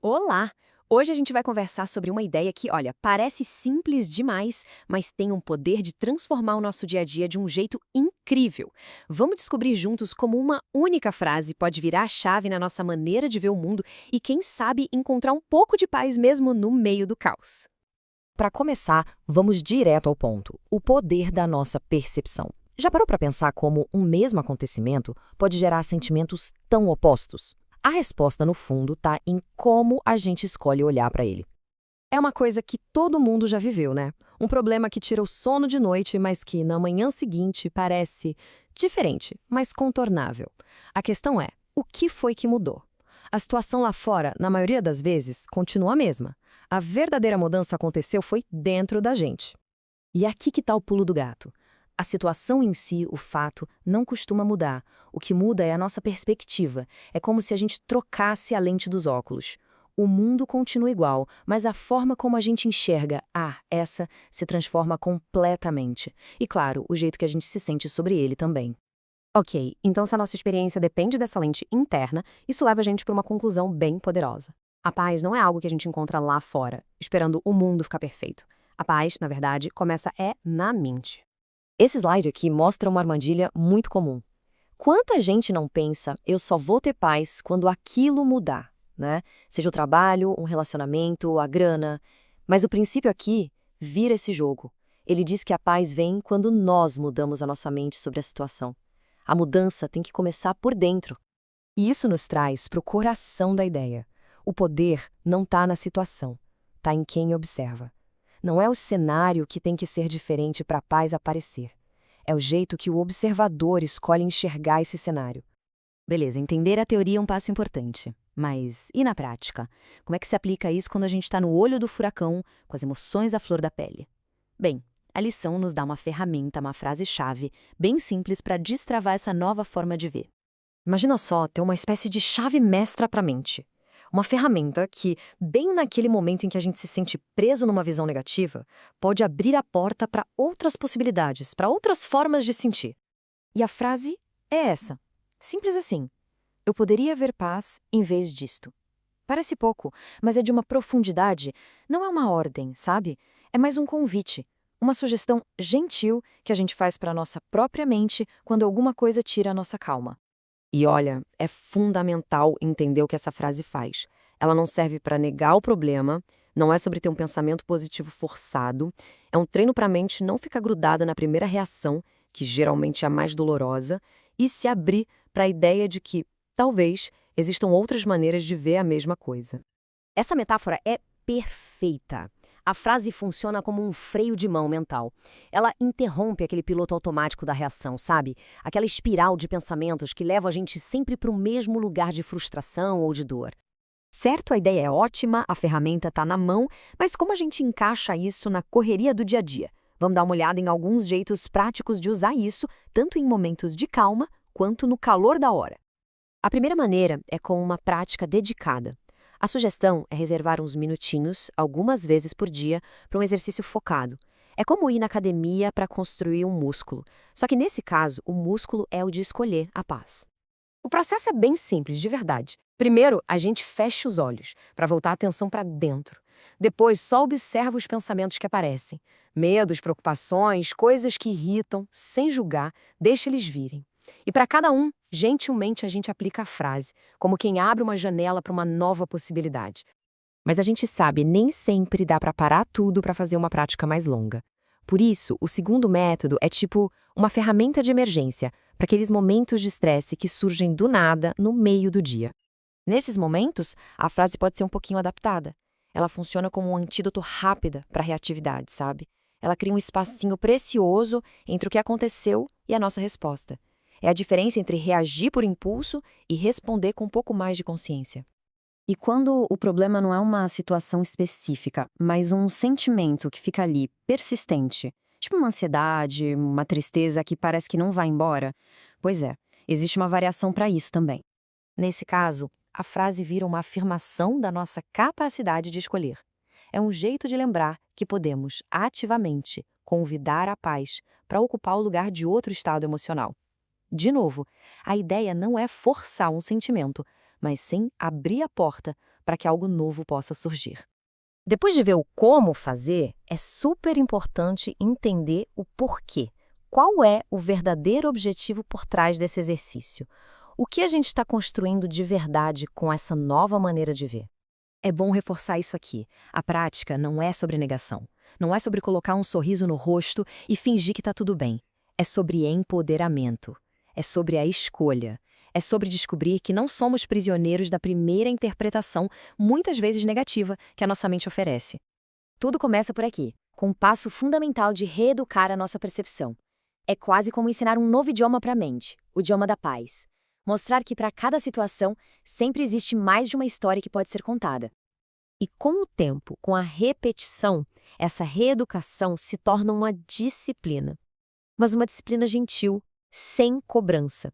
Olá! Hoje a gente vai conversar sobre uma ideia que, olha, parece simples demais, mas tem um poder de transformar o nosso dia a dia de um jeito incrível. Vamos descobrir juntos como uma única frase pode virar a chave na nossa maneira de ver o mundo e, quem sabe, encontrar um pouco de paz mesmo no meio do caos. Para começar, vamos direto ao ponto: o poder da nossa percepção. Já parou para pensar como um mesmo acontecimento pode gerar sentimentos tão opostos? A resposta, no fundo, está em como a gente escolhe olhar para ele. É uma coisa que todo mundo já viveu, né? Um problema que tira o sono de noite, mas que na manhã seguinte parece diferente, mas contornável. A questão é, o que foi que mudou? A situação lá fora, na maioria das vezes, continua a mesma. A verdadeira mudança aconteceu foi dentro da gente. E aqui que está o pulo do gato. A situação em si, o fato, não costuma mudar. O que muda é a nossa perspectiva. É como se a gente trocasse a lente dos óculos. O mundo continua igual, mas a forma como a gente enxerga, essa, se transforma completamente. E claro, o jeito que a gente se sente sobre ele também. Ok, então se a nossa experiência depende dessa lente interna, isso leva a gente para uma conclusão bem poderosa. A paz não é algo que a gente encontra lá fora, esperando o mundo ficar perfeito. A paz, na verdade, começa na mente. Esse slide aqui mostra uma armadilha muito comum. Quanta gente não pensa, eu só vou ter paz quando aquilo mudar, né? Seja o trabalho, um relacionamento, a grana. Mas o princípio aqui vira esse jogo. Ele diz que a paz vem quando nós mudamos a nossa mente sobre a situação. A mudança tem que começar por dentro. E isso nos traz para o coração da ideia. O poder não está na situação, está em quem observa. Não é o cenário que tem que ser diferente para a paz aparecer. É o jeito que o observador escolhe enxergar esse cenário. Beleza, entender a teoria é um passo importante. Mas e na prática? Como é que se aplica isso quando a gente está no olho do furacão, com as emoções à flor da pele? Bem, a lição nos dá uma ferramenta, uma frase-chave, bem simples para destravar essa nova forma de ver. Imagina só ter uma espécie de chave mestra para a mente. Uma ferramenta que, bem naquele momento em que a gente se sente preso numa visão negativa, pode abrir a porta para outras possibilidades, para outras formas de sentir. E a frase é essa. Simples assim. Eu poderia ver paz em vez disto. Parece pouco, mas é de uma profundidade, não é uma ordem, sabe? É mais um convite, uma sugestão gentil que a gente faz para a nossa própria mente quando alguma coisa tira a nossa calma. E olha, é fundamental entender o que essa frase faz. Ela não serve para negar o problema, não é sobre ter um pensamento positivo forçado, é um treino para a mente não ficar grudada na primeira reação, que geralmente é a mais dolorosa, e se abrir para a ideia de que, talvez, existam outras maneiras de ver a mesma coisa. Essa metáfora é perfeita. A frase funciona como um freio de mão mental. Ela interrompe aquele piloto automático da reação, sabe? Aquela espiral de pensamentos que leva a gente sempre para o mesmo lugar de frustração ou de dor. Certo, a ideia é ótima, a ferramenta está na mão, mas como a gente encaixa isso na correria do dia a dia? Vamos dar uma olhada em alguns jeitos práticos de usar isso, tanto em momentos de calma quanto no calor da hora. A primeira maneira é com uma prática dedicada. A sugestão é reservar uns minutinhos, algumas vezes por dia, para um exercício focado. É como ir na academia para construir um músculo. Só que nesse caso, o músculo é o de escolher a paz. O processo é bem simples, de verdade. Primeiro, a gente fecha os olhos, para voltar a atenção para dentro. Depois, só observa os pensamentos que aparecem. Medos, preocupações, coisas que irritam, sem julgar, deixa eles virem. E para cada um, gentilmente a gente aplica a frase, como quem abre uma janela para uma nova possibilidade. Mas a gente sabe, nem sempre dá para parar tudo para fazer uma prática mais longa. Por isso, o segundo método é tipo uma ferramenta de emergência, para aqueles momentos de estresse que surgem do nada no meio do dia. Nesses momentos, a frase pode ser um pouquinho adaptada. Ela funciona como um antídoto rápido para a reatividade, sabe? Ela cria um espacinho precioso entre o que aconteceu e a nossa resposta. É a diferença entre reagir por impulso e responder com um pouco mais de consciência. E quando o problema não é uma situação específica, mas um sentimento que fica ali, persistente, tipo uma ansiedade, uma tristeza que parece que não vai embora, pois é, existe uma variação para isso também. Nesse caso, a frase vira uma afirmação da nossa capacidade de escolher. É um jeito de lembrar que podemos, ativamente, convidar a paz para ocupar o lugar de outro estado emocional. De novo, a ideia não é forçar um sentimento, mas sim abrir a porta para que algo novo possa surgir. Depois de ver o como fazer, é super importante entender o porquê. Qual é o verdadeiro objetivo por trás desse exercício? O que a gente está construindo de verdade com essa nova maneira de ver? É bom reforçar isso aqui. A prática não é sobre negação. Não é sobre colocar um sorriso no rosto e fingir que está tudo bem. É sobre empoderamento. É sobre a escolha. É sobre descobrir que não somos prisioneiros da primeira interpretação, muitas vezes negativa, que a nossa mente oferece. Tudo começa por aqui, com um passo fundamental de reeducar a nossa percepção. É quase como ensinar um novo idioma para a mente, o idioma da paz. Mostrar que para cada situação sempre existe mais de uma história que pode ser contada. E com o tempo, com a repetição, essa reeducação se torna uma disciplina. Mas uma disciplina gentil, sem cobrança.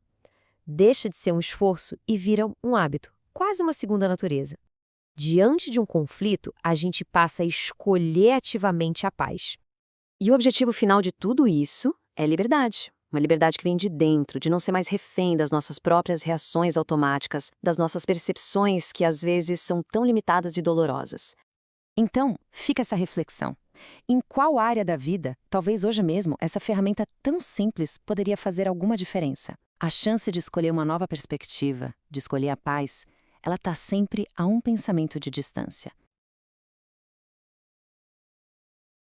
Deixa de ser um esforço e vira um hábito, quase uma segunda natureza. Diante de um conflito, a gente passa a escolher ativamente a paz. E o objetivo final de tudo isso é liberdade. Uma liberdade que vem de dentro, de não ser mais refém das nossas próprias reações automáticas, das nossas percepções que às vezes são tão limitadas e dolorosas. Então, fica essa reflexão. Em qual área da vida, talvez hoje mesmo, essa ferramenta tão simples poderia fazer alguma diferença? A chance de escolher uma nova perspectiva, de escolher a paz, ela está sempre a um pensamento de distância.